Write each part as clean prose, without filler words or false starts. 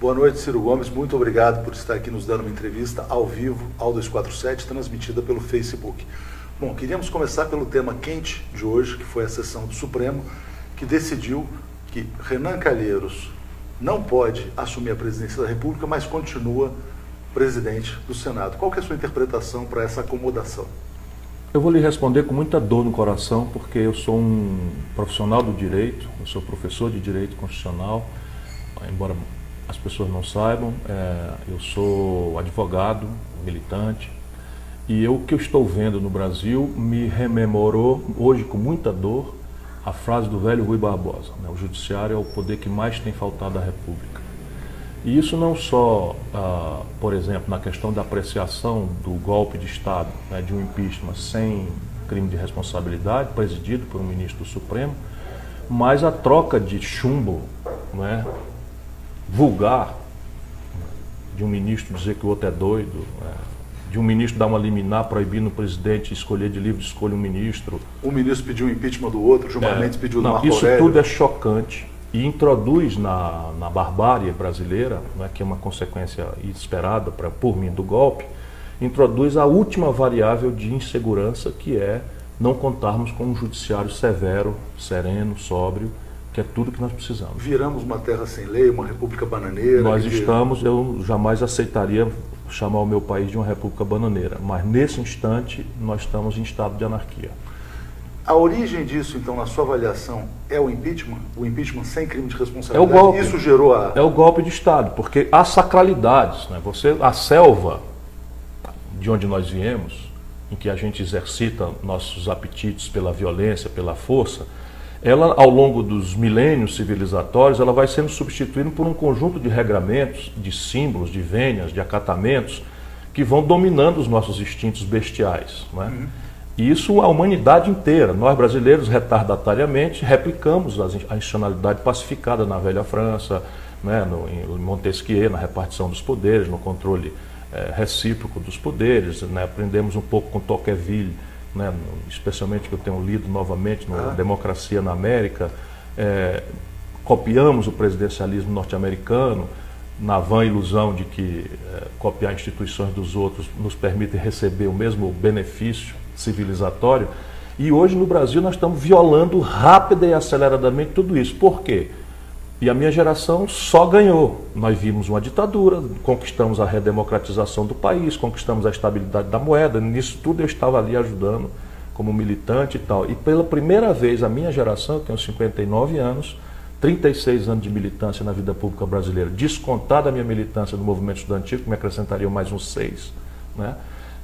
Boa noite, Ciro Gomes. Muito obrigado por estar aqui nos dando uma entrevista ao vivo, ao 247, transmitida pelo Facebook. Bom, queríamos começar pelo tema quente de hoje, que foi a sessão do Supremo, que decidiu que Renan Calheiros não pode assumir a presidência da República, mas continua presidente do Senado. Qual que é a sua interpretação para essa acomodação? Eu vou lhe responder com muita dor no coração, porque eu sou um profissional do direito, eu sou professor de direito constitucional, embora as pessoas não saibam, eu sou advogado, militante, e o que eu estou vendo no Brasil me rememorou, hoje com muita dor, a frase do velho Rui Barbosa, né? O judiciário é o poder que mais tem faltado à República. E isso não só, por exemplo, na questão da apreciação do golpe de Estado, né, de um impeachment sem crime de responsabilidade, presidido por um ministro do Supremo, mas a troca de chumbo, né, vulgar, de um ministro dizer que o outro é doido, de um ministro dar uma liminar proibindo o presidente escolher de livre escolha um ministro. Um ministro pediu o impeachment do outro, Gilmar Mendes pediu do Marco Isso Aurélio. Tudo é chocante e introduz na barbárie brasileira, né, que é uma consequência esperada por mim do golpe, introduz a última variável de insegurança, que é não contarmos com um judiciário severo, sereno, sóbrio, que é tudo que nós precisamos. Viramos uma terra sem lei, uma república bananeira. Eu jamais aceitaria chamar o meu país de uma república bananeira, mas nesse instante nós estamos em estado de anarquia. A origem disso, então, na sua avaliação, é o impeachment? O impeachment sem crime de responsabilidade? É o golpe. Isso gerou a... É o golpe de Estado, porque há sacralidades, né? A selva de onde nós viemos, em que a gente exercita nossos apetites pela violência, pela força, ela, ao longo dos milênios civilizatórios, ela vai sendo substituída por um conjunto de regramentos, de símbolos, de vênias, de acatamentos, que vão dominando os nossos instintos bestiais, né? E isso a humanidade inteira. Nós brasileiros, retardatariamente, replicamos a institucionalidade pacificada na velha França, né, em Montesquieu, na repartição dos poderes, no controle recíproco dos poderes, né? Aprendemos um pouco com Tocqueville, né, especialmente que eu tenho lido novamente no Democracia na América, copiamos o presidencialismo norte-americano na vã ilusão de que copiar instituições dos outros nos permite receber o mesmo benefício civilizatório, e hoje no Brasil nós estamos violando rápida e aceleradamente tudo isso. Por quê? E a minha geração só ganhou. Nós vimos uma ditadura, conquistamos a redemocratização do país, conquistamos a estabilidade da moeda. Nisso tudo eu estava ali ajudando como militante e tal. E pela primeira vez a minha geração, eu tenho 59 anos, 36 anos de militância na vida pública brasileira, descontada a minha militância no movimento estudantil, que me acrescentariam mais uns 6, né?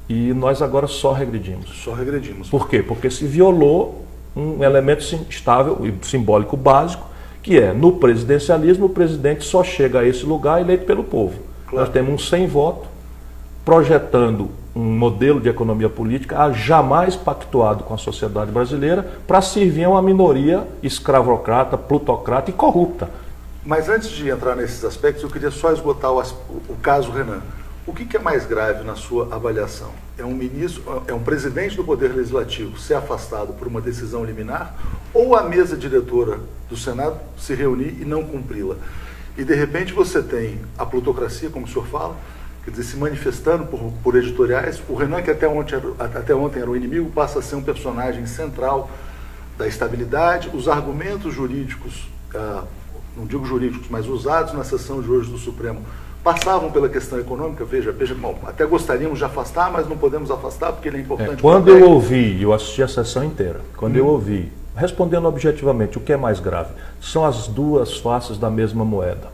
E nós agora só regredimos. Só regredimos. Por quê? Porque se violou um elemento estável e simbólico básico, que é, no presidencialismo, o presidente só chega a esse lugar eleito pelo povo. Claro. Nós temos um sem voto, projetando um modelo de economia política jamais pactuado com a sociedade brasileira para servir a uma minoria escravocrata, plutocrata e corrupta. Mas antes de entrar nesses aspectos, eu queria só esgotar o caso Renan. O que é mais grave na sua avaliação? É um presidente do Poder Legislativo ser afastado por uma decisão liminar, ou a mesa diretora do Senado se reunir e não cumpri-la? E de repente você tem a plutocracia, como o senhor fala, quer dizer, se manifestando por editoriais. O Renan, que até ontem era o inimigo, passa a ser um personagem central da estabilidade. Os argumentos jurídicos, não digo jurídicos, mas usados na sessão de hoje do Supremo, passavam pela questão econômica. Veja, bom, até gostaríamos de afastar, mas não podemos afastar porque ele é importante. Quando eu ouvi, eu assisti a sessão inteira, quando eu ouvi, respondendo objetivamente, o que é mais grave? São as duas faces da mesma moeda.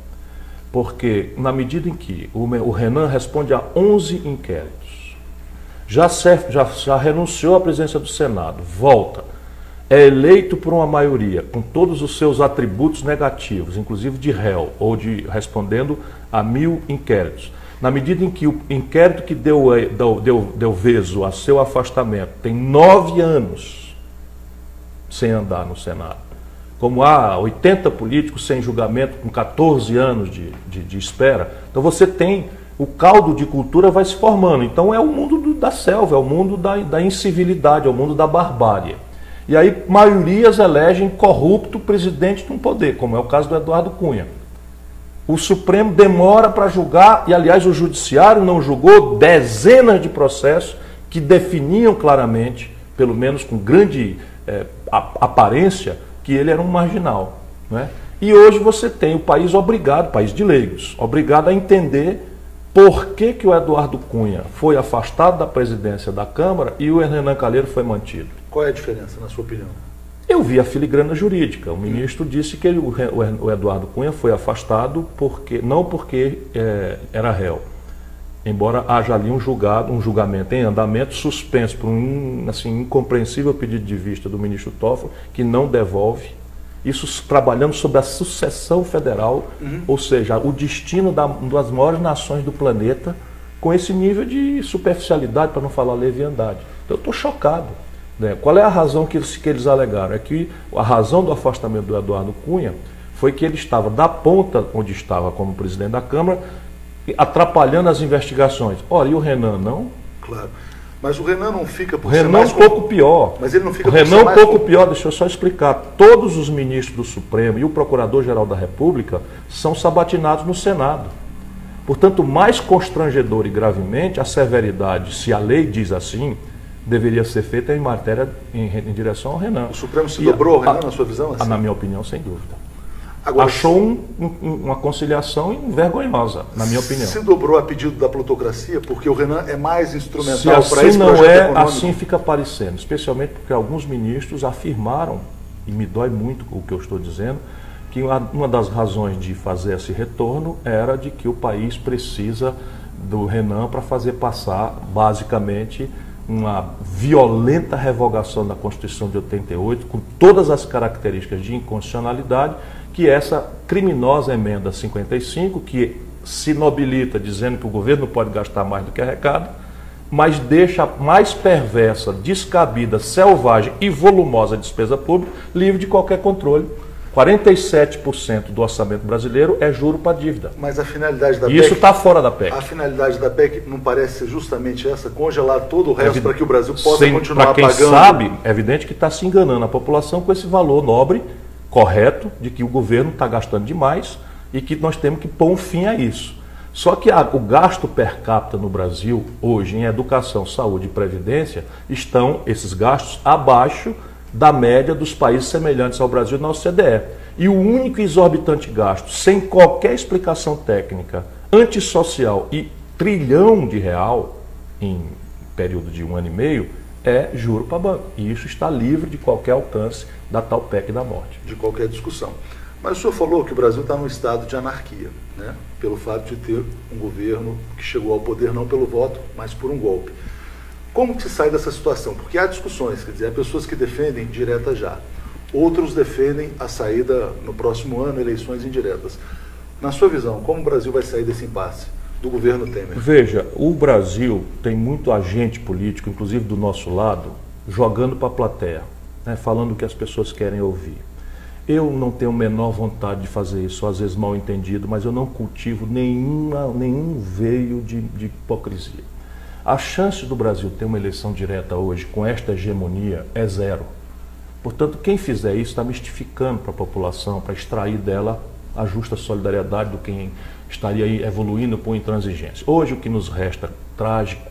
Porque na medida em que o Renan responde a 11 inquéritos, já renunciou à presidência do Senado, volta, é eleito por uma maioria, com todos os seus atributos negativos, inclusive de réu, ou de respondendo a 1000 inquéritos. Na medida em que o inquérito que deu vezo a seu afastamento tem 9 anos sem andar no Senado, como há 80 políticos sem julgamento com 14 anos de espera, então você tem, o caldo de cultura vai se formando. Então é o mundo da selva, é o mundo da incivilidade, é o mundo da barbárie. E aí maiorias elegem corrupto presidente de um poder, como é o caso do Eduardo Cunha. O Supremo demora para julgar, e aliás o Judiciário não julgou dezenas de processos que definiam claramente, pelo menos com grande aparência, que ele era um marginal. Né? E hoje você tem o país obrigado, país de leigos, obrigado a entender por que o Eduardo Cunha foi afastado da presidência da Câmara e o Renan Calheiros foi mantido. Qual é a diferença, na sua opinião? Eu vi a filigrana jurídica. O ministro disse que o Eduardo Cunha foi afastado não porque era réu, embora haja ali um julgamento em andamento, suspenso por um incompreensível pedido de vista do ministro Toffoli, que não devolve. Isso trabalhando sobre a sucessão federal, ou seja, o destino das maiores nações do planeta, com esse nível de superficialidade, para não falar leviandade. Então eu estou chocado. Né? Qual é a razão que eles alegaram? É que a razão do afastamento do Eduardo Cunha foi que ele estava da ponta onde estava como presidente da Câmara, atrapalhando as investigações. Ora, e o Renan não? Claro. Mas o Renan não fica por ser mais... O Renan é um pouco pior. Mas ele não fica por ser mais... O Renan é um pouco pior, deixa eu só explicar. Todos os ministros do Supremo e o Procurador-Geral da República são sabatinados no Senado. Portanto, mais constrangedor e gravemente, a severidade, se a lei diz assim, deveria ser feita em matéria em direção ao Renan. O Supremo se dobrou ao Renan, na sua visão? Assim? Na minha opinião, sem dúvida. Agora, achou uma conciliação vergonhosa, na minha opinião. Se dobrou a pedido da plutocracia, porque o Renan é mais instrumental para esse projeto não é, econômico? assim fica parecendo, especialmente porque alguns ministros afirmaram, e me dói muito o que eu estou dizendo, que uma das razões de fazer esse retorno era de que o país precisa do Renan para fazer passar, basicamente, uma violenta revogação da Constituição de 88, com todas as características de inconstitucionalidade, que essa criminosa emenda 55, que se nobilita dizendo que o governo não pode gastar mais do que arrecada, mas deixa a mais perversa, descabida, selvagem e volumosa despesa pública livre de qualquer controle. 47% do orçamento brasileiro é juro para dívida. Mas a finalidade da PEC... Isso está fora da PEC. A finalidade da PEC não parece ser justamente essa? Congelar todo o resto para que o Brasil possa continuar pagando? Para quem sabe, é evidente que está se enganando a população com esse valor nobre, correto, de que o governo está gastando demais e que nós temos que pôr um fim a isso. Só que o gasto per capita no Brasil, hoje, em educação, saúde e previdência, estão, esses gastos, abaixo da média dos países semelhantes ao Brasil na OCDE. E o único exorbitante gasto, sem qualquer explicação técnica, antissocial e trilhão de real, em período de 1 ano e meio, é juro para banco. E isso está livre de qualquer alcance da tal PEC da morte. De qualquer discussão. Mas o senhor falou que o Brasil está num estado de anarquia, né? Pelo fato de ter um governo que chegou ao poder não pelo voto, mas por um golpe. Como que se sai dessa situação? Porque há discussões, quer dizer, há pessoas que defendem direta já. Outros defendem a saída no próximo ano, eleições indiretas. Na sua visão, como o Brasil vai sair desse impasse do governo Temer? Veja, o Brasil tem muito agente político, inclusive do nosso lado, jogando para a plateia, né, falando o que as pessoas querem ouvir. Eu não tenho a menor vontade de fazer isso, às vezes mal entendido, mas eu não cultivo nenhum veio de hipocrisia. A chance do Brasil ter uma eleição direta hoje com esta hegemonia é zero. Portanto, quem fizer isso está mistificando para a população, para extrair dela a justa solidariedade do quem estaria aí evoluindo por intransigência. Hoje o que nos resta, trágico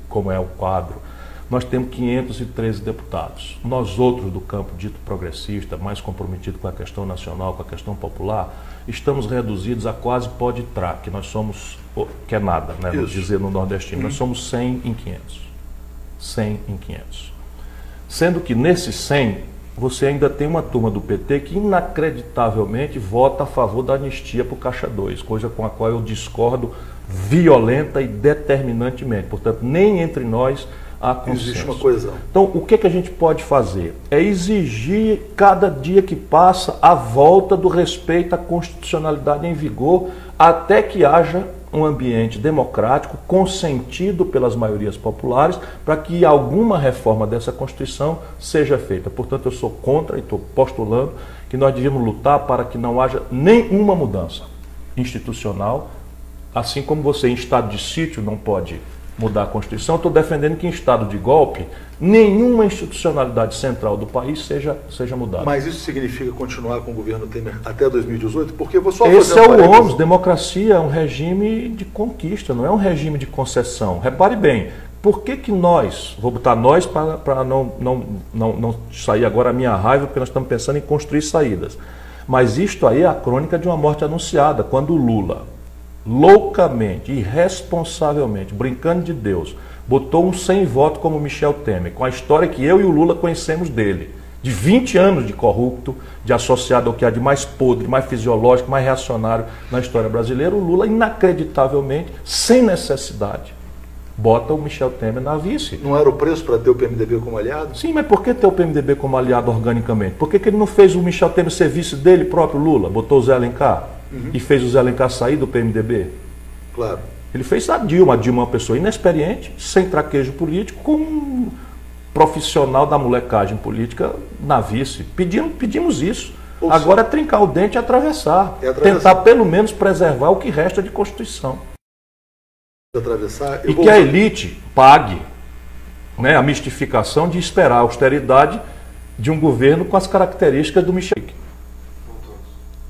como é o quadro, nós temos 513 deputados. Nós outros do campo dito progressista, mais comprometido com a questão nacional, com a questão popular, estamos reduzidos a quase pó de traque. Nós somos, que é nada, né, vamos dizer no nordestino, nós somos 100 em 500. 100 em 500. Sendo que nesses 100, você ainda tem uma turma do PT que inacreditavelmente vota a favor da anistia para o Caixa 2, coisa com a qual eu discordo violenta e determinantemente. Portanto, nem entre nós há consenso. Existe uma coesão. Então, o que a gente pode fazer? É exigir, cada dia que passa, a volta do respeito à constitucionalidade em vigor, até que haja um ambiente democrático, consentido pelas maiorias populares, para que alguma reforma dessa Constituição seja feita. Portanto, eu sou contra e estou postulando que nós devíamos lutar para que não haja nenhuma mudança institucional, assim como você em estado de sítio não pode mudar a Constituição, estou defendendo que em estado de golpe, nenhuma institucionalidade central do país seja mudada. Mas isso significa continuar com o governo Temer até 2018? Porque vou só esse é o ônus. Democracia é um regime de conquista, não é um regime de concessão. Repare bem, por que nós, vou botar nós para não sair agora a minha raiva, porque nós estamos pensando em construir saídas. Mas isto aí é a crônica de uma morte anunciada, quando o Lula, loucamente, irresponsavelmente, brincando de Deus, botou um sem voto como Michel Temer, com a história que eu e o Lula conhecemos dele, de 20 anos de corrupto, de associado ao que há de mais podre, mais fisiológico, mais reacionário na história brasileira, o Lula, inacreditavelmente, sem necessidade, bota o Michel Temer na vice. Não era o preço para ter o PMDB como aliado? Sim, mas por que ter o PMDB como aliado organicamente? Por que ele não fez o Michel Temer ser vice dele próprio, Lula? Botou o Zé Alencar e fez o Zé Alencar sair do PMDB? Claro. Ele fez a Dilma é uma pessoa inexperiente, sem traquejo político, com um profissional da molecagem política na vice. Pedimos isso. Agora é trincar o dente e atravessar. Tentar pelo menos preservar o que resta de Constituição. Atravessar, e que a elite pague, né, a mistificação de esperar a austeridade de um governo com as características do Michel.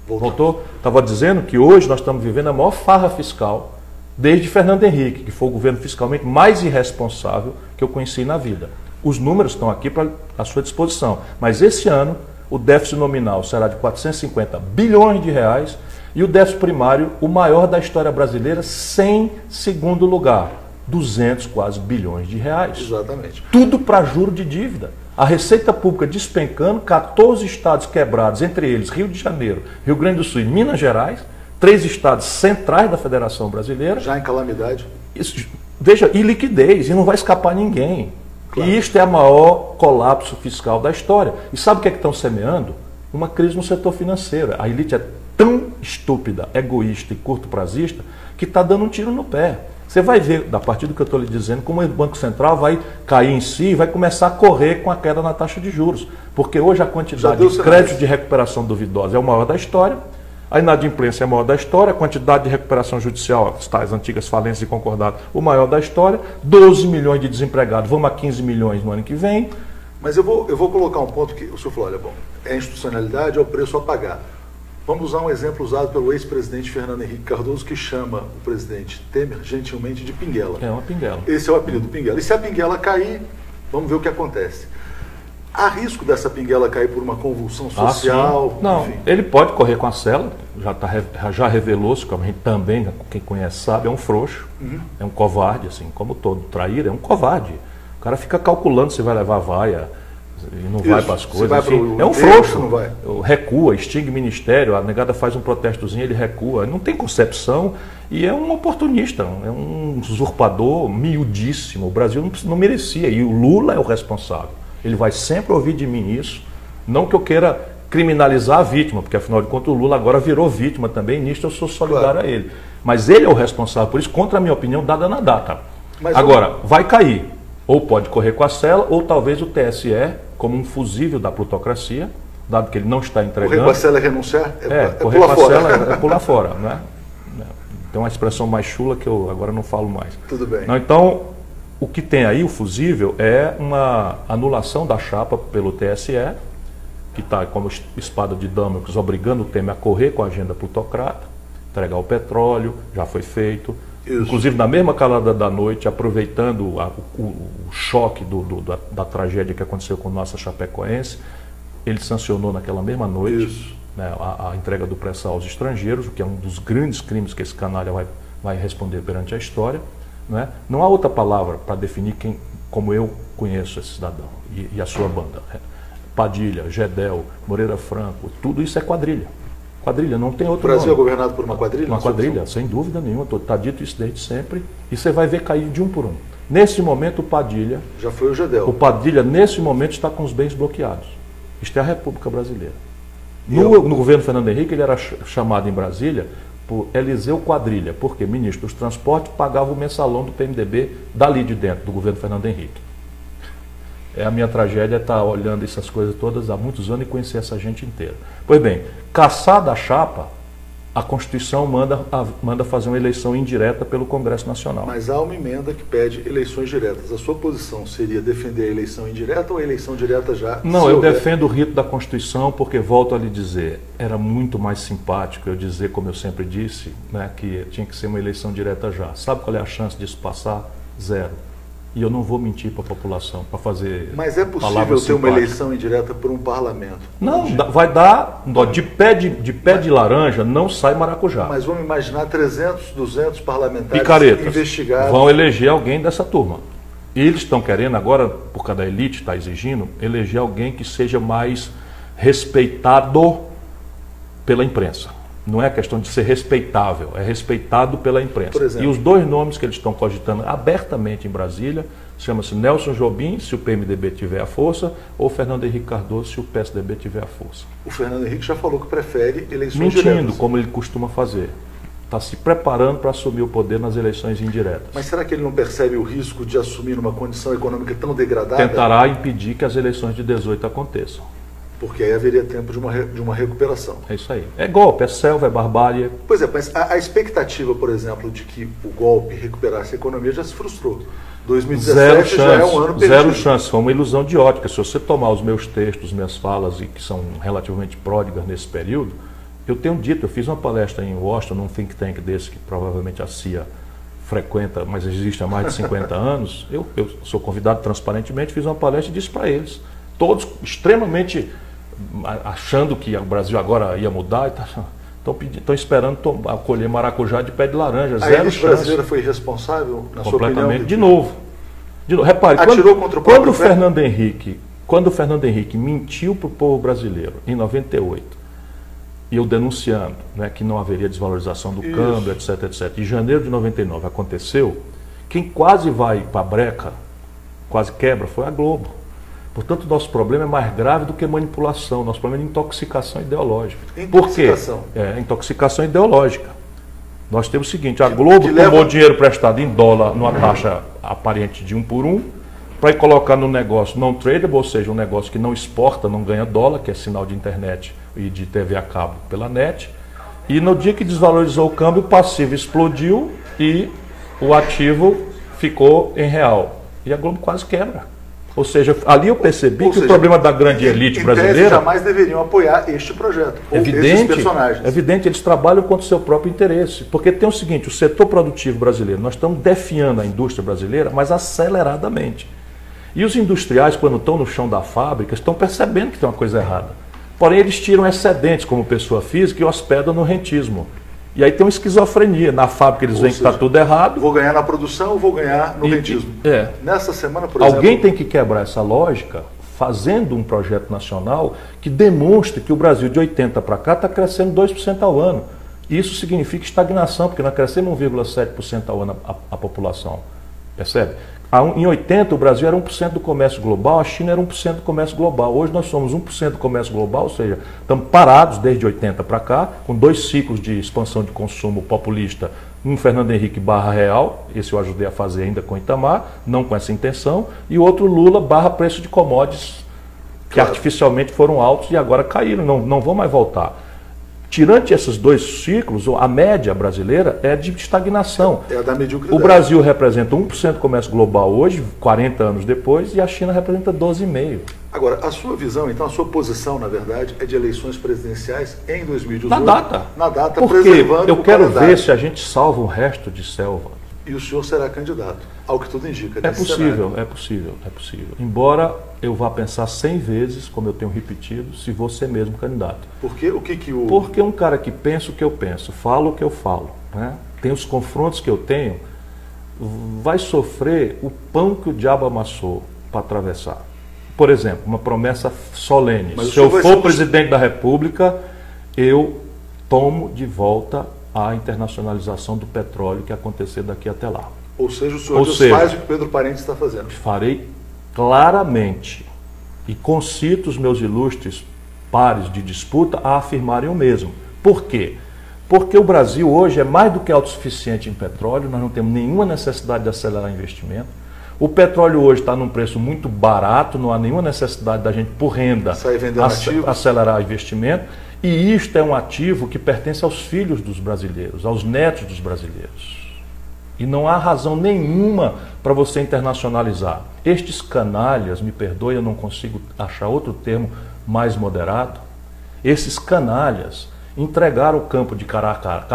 Voltou? Estava dizendo que hoje nós estamos vivendo a maior farra fiscal desde Fernando Henrique, que foi o governo fiscalmente mais irresponsável que eu conheci na vida. Os números estão aqui à sua disposição. Mas esse ano, o déficit nominal será de 450 bilhões de reais e o déficit primário, o maior da história brasileira, sem segundo lugar, 200 quase bilhões de reais. Exatamente. Tudo para juro de dívida. A Receita Pública despencando, 14 estados quebrados, entre eles Rio de Janeiro, Rio Grande do Sul e Minas Gerais, 3 estados centrais da Federação Brasileira. Já em calamidade. Isso, veja, e liquidez, e não vai escapar ninguém. Claro. E isto é o maior colapso fiscal da história. E sabe o que é que estão semeando? Uma crise no setor financeiro. A elite é tão estúpida, egoísta e curto-prazista que está dando um tiro no pé. Você vai ver, a partir do que eu estou lhe dizendo, como o Banco Central vai cair em si e vai começar a correr com a queda na taxa de juros. Porque hoje a quantidade de crédito de recuperação duvidosa é o maior da história, a inadimplência é a maior da história, a quantidade de recuperação judicial, as antigas falências e concordados, o maior da história, 12 milhões de desempregados, vamos a 15 milhões no ano que vem. Mas eu vou colocar um ponto que o senhor falou, olha, bom, é a institucionalidade, é o preço a pagar. Vamos usar um exemplo usado pelo ex-presidente Fernando Henrique Cardoso, que chama o presidente Temer, gentilmente, de Pinguela. É uma Pinguela. Esse é o apelido, Pinguela. E se a Pinguela cair, vamos ver o que acontece. Há risco dessa Pinguela cair por uma convulsão social? Não, enfim. Ele pode correr com a cela, já revelou-se, como a gente também, quem conhece sabe, é um frouxo, é um covarde, assim, como todo traíra, é um covarde. O cara fica calculando se vai levar vaia e não vai para as coisas. É um frouxo, não vai. Recua, extingue ministério, a negada faz um protestozinho, ele recua, não tem concepção e é um oportunista, é um usurpador miudíssimo. O Brasil não merecia e o Lula é o responsável. Ele vai sempre ouvir de mim isso, não que eu queira criminalizar a vítima, porque afinal de contas o Lula agora virou vítima também, nisto eu sou solidário a ele. Mas ele é o responsável por isso, contra a minha opinião, dada na data. Mas agora, vai cair, ou pode correr com a cela, ou talvez o TSE, como um fusível da plutocracia, dado que ele não está entregando... Correr com a cela é renunciar? Correr com a cela é pular fora, né? Tem uma expressão mais chula que eu agora não falo mais. Tudo bem. Não, então, o que tem aí, o fusível, é uma anulação da chapa pelo TSE, que está como espada de Damocles, obrigando o Temer a correr com a agenda plutocrata, entregar o petróleo, já foi feito. Isso. Inclusive, na mesma calada da noite, aproveitando o choque da tragédia que aconteceu com nossa Chapecoense, ele sancionou naquela mesma noite, né, a entrega do pré-sal aos estrangeiros, o que é um dos grandes crimes que esse canalha vai responder perante a história. Né? Não há outra palavra para definir como eu conheço esse cidadão e a sua banda. Padilha, Gedel, Moreira Franco, tudo isso é quadrilha. Quadrilha, não tem outro nome. O Brasil é governado por uma quadrilha? Uma quadrilha, sem dúvida nenhuma. Está dito isso desde sempre. E você vai ver cair de um por um. Nesse momento, o Padilha... Já foi o Gedel. O Padilha, nesse momento, está com os bens bloqueados. Isto é a República Brasileira. No governo Fernando Henrique, ele era chamado em Brasília por Eliseu Quadrilha, porque ministro dos Transportes pagava o mensalão do PMDB dali de dentro, do governo Fernando Henrique. A minha tragédia é estar olhando essas coisas todas há muitos anos e conhecer essa gente inteira. Pois bem, caçada a chapa, a Constituição manda fazer uma eleição indireta pelo Congresso Nacional. Mas há uma emenda que pede eleições diretas. A sua posição seria defender a eleição indireta ou a eleição direta já? Não, eu defendo o rito da Constituição porque, volto a lhe dizer, era muito mais simpático eu dizer, como eu sempre disse, né, que tinha que ser uma eleição direta já. Sabe qual é a chance disso passar? Zero. E eu não vou mentir para a população para fazer. Mas é possível ter uma eleição indireta por um parlamento? Não, vai dar. De pé de laranja não sai maracujá. Mas vamos imaginar 300, 200 parlamentares picaretas investigados. Vão eleger alguém dessa turma. E eles estão querendo agora, por causa da elite, está exigindo, eleger alguém que seja mais respeitado pela imprensa. Não é questão de ser respeitável, é respeitado pela imprensa. Por exemplo, e os dois nomes que eles estão cogitando abertamente em Brasília, chama-se Nelson Jobim, se o PMDB tiver a força, ou Fernando Henrique Cardoso, se o PSDB tiver a força. O Fernando Henrique já falou que prefere eleições mentindo, diretas. como ele costuma fazer. Está se preparando para assumir o poder nas eleições indiretas. Mas será que ele não percebe o risco de assumir numa condição econômica tão degradada? Tentará impedir que as eleições de 18 aconteçam. Porque aí haveria tempo de uma recuperação. É isso aí. É golpe, é selva, é barbárie. Pois é, mas a expectativa, por exemplo, de que o golpe recuperasse a economia já se frustrou. 2017 já é um ano perdido. Zero chance, foi uma ilusão de ótica. Se você tomar os meus textos, minhas falas, e que são relativamente pródigas nesse período, eu tenho dito, eu fiz uma palestra em Washington, num think tank desse que provavelmente a CIA frequenta, mas existe há mais de 50 anos. Eu sou convidado transparentemente, fiz uma palestra e disse para eles, todos extremamente achando que o Brasil agora ia mudar, estão esperando colher maracujá de pé de laranja. A elite brasileira foi responsável, na sua opinião? Completamente. De novo. Repare, quando o Fernando Henrique mentiu para o povo brasileiro em 98, e eu denunciando, né, que não haveria desvalorização do câmbio, etc, etc. Em janeiro de 99 aconteceu, quem quase vai para a breca, quase quebra, foi a Globo. Portanto, o nosso problema é mais grave do que manipulação. Nosso problema é de intoxicação ideológica. Intoxicação? Por quê? Intoxicação ideológica. Nós temos o seguinte, a Globo tomou dinheiro prestado em dólar numa taxa aparente de 1 por 1, para colocar no negócio não tradable, ou seja, um negócio que não exporta, não ganha dólar, que é sinal de internet e de TV a cabo pela net. E no dia que desvalorizou o câmbio, o passivo explodiu e o ativo ficou em real. E a Globo quase quebra. Ou seja, ali eu percebi que o problema da grande elite brasileira... jamais deveriam apoiar este projeto, ou esses personagens. É evidente, eles trabalham contra o seu próprio interesse. Porque tem o seguinte, o setor produtivo brasileiro, nós estamos definhando a indústria brasileira, mas aceleradamente. E os industriais, quando estão no chão da fábrica, estão percebendo que tem uma coisa errada. Porém, eles tiram excedentes como pessoa física e hospedam no rentismo. E aí tem uma esquizofrenia. Na fábrica eles veem que está tudo errado. Vou ganhar na produção ou vou ganhar no rentismo? Nessa semana, por exemplo... Alguém tem que quebrar essa lógica fazendo um projeto nacional que demonstre que o Brasil de 80 para cá está crescendo 2% ao ano. Isso significa estagnação, porque nós crescemos 1,7% ao ano a população. Percebe? Em 80 o Brasil era 1% do comércio global, a China era 1% do comércio global. Hoje nós somos 1% do comércio global, ou seja, estamos parados desde 80 para cá, com 2 ciclos de expansão de consumo populista, um Fernando Henrique barra real, esse eu ajudei a fazer ainda com Itamar, não com essa intenção, e outro Lula barra preço de commodities, que artificialmente foram altos e agora caíram, não vão mais voltar. Tirante esses 2 ciclos, a média brasileira é de estagnação. É a da mediocridade. O Brasil representa 1% do comércio global hoje, 40 anos depois, e a China representa 12,5%. Agora, a sua visão, então, a sua posição, na verdade, é de eleições presidenciais em 2018? Na data. Na data, porque preservando eu quero ver se a gente salva o resto de selva. E o senhor será candidato, ao que tudo indica. É possível. Embora eu vá pensar 100 vezes, como eu tenho repetido, se vou ser mesmo candidato. Por quê? Porque um cara que pensa o que eu penso, fala o que eu falo, né? Tem os confrontos que eu tenho, vai sofrer o pão que o diabo amassou para atravessar. Por exemplo, uma promessa solene. Se eu for presidente da República, eu tomo de volta a internacionalização do petróleo que acontecer daqui até lá. Ou seja, o senhor faz o que Pedro Parente está fazendo. Farei claramente e concito os meus ilustres pares de disputa a afirmarem o mesmo. Por quê? Porque o Brasil hoje é mais do que autossuficiente em petróleo, nós não temos nenhuma necessidade de acelerar investimento. O petróleo hoje está num preço muito barato, não há nenhuma necessidade da gente, por renda, acelerar investimento. E isto é um ativo que pertence aos filhos dos brasileiros, aos netos dos brasileiros. E não há razão nenhuma para você internacionalizar. Estes canalhas, me perdoe, eu não consigo achar outro termo mais moderado. Esses canalhas entregaram o campo de Carcará,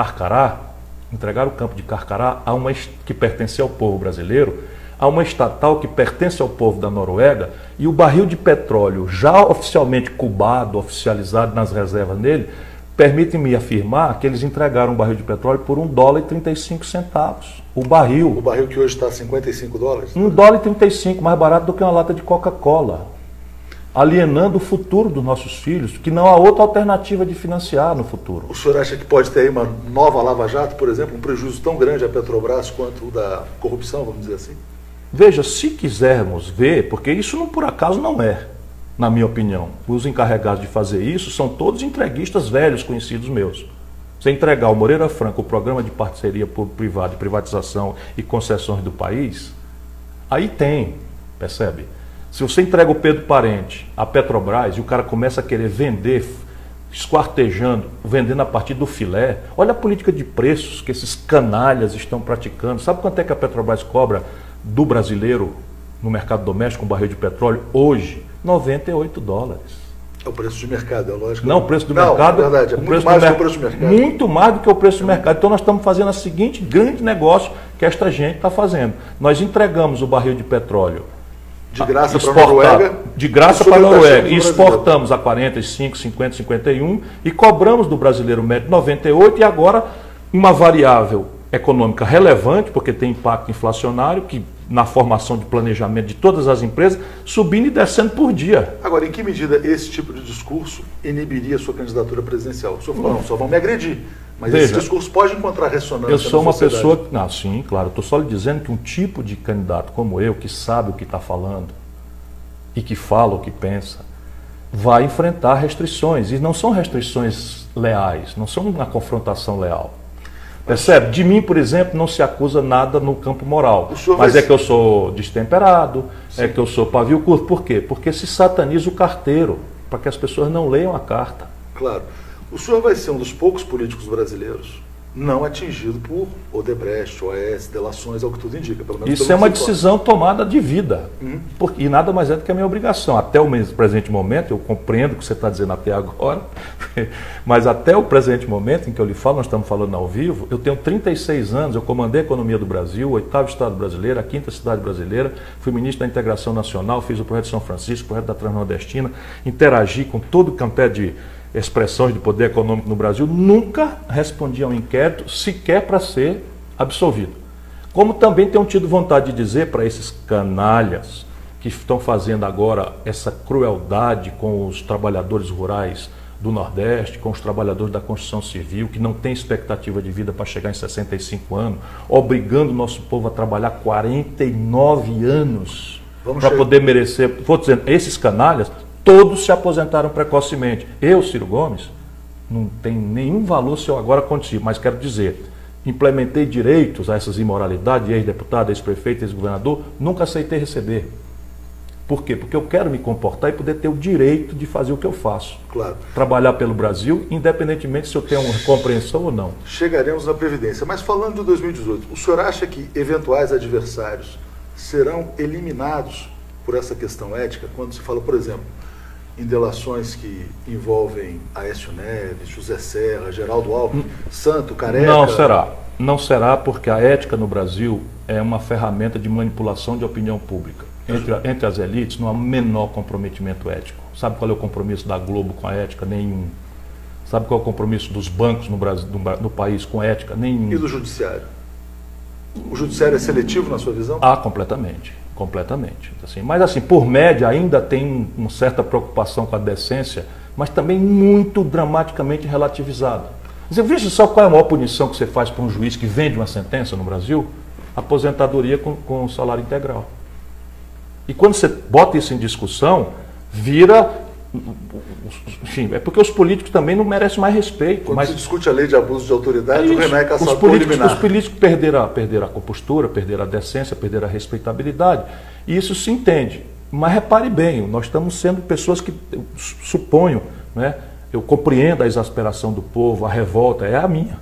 que pertence ao povo brasileiro, a uma estatal que pertence ao povo da Noruega, e o barril de petróleo, já oficialmente cubado, oficializado nas reservas nele, permite-me afirmar que eles entregaram um barril de petróleo por $1,35. O barril. O barril que hoje está a $55? $1,35, mais barato do que uma lata de Coca-Cola. Alienando o futuro dos nossos filhos, que não há outra alternativa de financiar no futuro. O senhor acha que pode ter aí uma nova Lava Jato, por exemplo, um prejuízo tão grande à Petrobras quanto o da corrupção, vamos dizer assim? Veja, se quisermos ver, porque isso não por acaso não é, na minha opinião. Os encarregados de fazer isso são todos entreguistas velhos, conhecidos meus. Você entregar ao Moreira Franco o programa de parceria público-privada, de privatização e concessões do país, aí tem, percebe? Se você entrega o Pedro Parente à Petrobras e o cara começa a querer vender, esquartejando, vendendo a partir do filé, olha a política de preços que esses canalhas estão praticando. Sabe quanto é que a Petrobras cobra do brasileiro no mercado doméstico, um barril de petróleo, hoje? $98. É o preço de mercado, é lógico. Não, o preço do mercado. É verdade, é muito mais do que o preço do mercado. Muito mais do que o preço do mercado. Então nós estamos fazendo o seguinte grande negócio que esta gente está fazendo. Nós entregamos o barril de petróleo de graça para a Noruega. De graça para a Noruega. E exportamos a 45, 50, 51 e cobramos do brasileiro médio 98 e agora uma variável econômica relevante, porque tem impacto inflacionário, que na formação de planejamento de todas as empresas, subindo e descendo por dia. Agora, em que medida esse tipo de discurso inibiria a sua candidatura presidencial? O senhor falou, não, só vão me agredir. Mas veja, esse discurso pode encontrar ressonância na sociedade. Eu sou uma pessoa... Não, sim, claro. Estou só lhe dizendo que um tipo de candidato como eu, que sabe o que está falando e que fala o que pensa, vai enfrentar restrições. E não são restrições leais, não são uma confrontação leal. Percebe? De mim, por exemplo, não se acusa nada no campo moral. Mas é que eu sou destemperado, sim, é que eu sou pavio curto. Por quê? Porque se sataniza o carteiro, para que as pessoas não leiam a carta. Claro. O senhor vai ser um dos poucos políticos brasileiros não atingido por Odebrecht, OAS, delações, é o que tudo indica. Pelo menos isso é uma decisão tomada de vida. E nada mais é do que a minha obrigação. Até o presente momento, eu compreendo o que você está dizendo até agora, mas até o presente momento em que eu lhe falo, nós estamos falando ao vivo, eu tenho 36 anos, eu comandei a economia do Brasil, o 8º estado brasileiro, a 5ª cidade brasileira, fui ministro da Integração Nacional, fiz o projeto de São Francisco, o projeto da Transnordestina, interagi com todo o campé de expressões de poder econômico no Brasil, nunca respondi a um inquérito sequer para ser absolvido. Como também tenho tido vontade de dizer para esses canalhas que estão fazendo agora essa crueldade com os trabalhadores rurais do Nordeste, com os trabalhadores da construção civil, que não têm expectativa de vida para chegar em 65 anos, obrigando o nosso povo a trabalhar 49 anos para poder merecer. Vou dizendo, esses canalhas, todos se aposentaram precocemente. Eu, Ciro Gomes, não tenho nenhum valor se eu agora acontecer, mas quero dizer, implementei direitos a essas imoralidades, ex-deputado, ex-prefeito, ex-governador, nunca aceitei receber. Por quê? Porque eu quero me comportar e poder ter o direito de fazer o que eu faço. Claro. Trabalhar pelo Brasil, independentemente se eu tenho uma compreensão ou não. Chegaremos na Previdência. Mas falando de 2018, o senhor acha que eventuais adversários serão eliminados por essa questão ética? Quando se fala, por exemplo, em delações que envolvem Aécio Neves, José Serra, Geraldo Alckmin, Santo, Careca... Não será. Não será, porque a ética no Brasil é uma ferramenta de manipulação de opinião pública. Entre as elites não há menor comprometimento ético. Sabe qual é o compromisso da Globo com a ética? Nenhum. Sabe qual é o compromisso dos bancos no Brasil, no país com ética? Nenhum. E do judiciário? O judiciário é seletivo na sua visão? Ah, completamente. Completamente. Assim, mas assim, por média ainda tem uma certa preocupação com a decência, mas também muito dramaticamente relativizada. Você veja só qual é a maior punição que você faz para um juiz que vende uma sentença no Brasil? Aposentadoria com salário integral. E quando você bota isso em discussão, vira... Enfim, é porque os políticos também não merecem mais respeito. Quando mas se discute a lei de abuso de autoridade, o Renan é caçado por liminar. Os políticos perderam a compostura, perderam a decência, perderam a respeitabilidade. E isso se entende. Mas repare bem, nós estamos sendo pessoas que, suponho, né, Eu compreendo a exasperação do povo, a revolta, é a minha.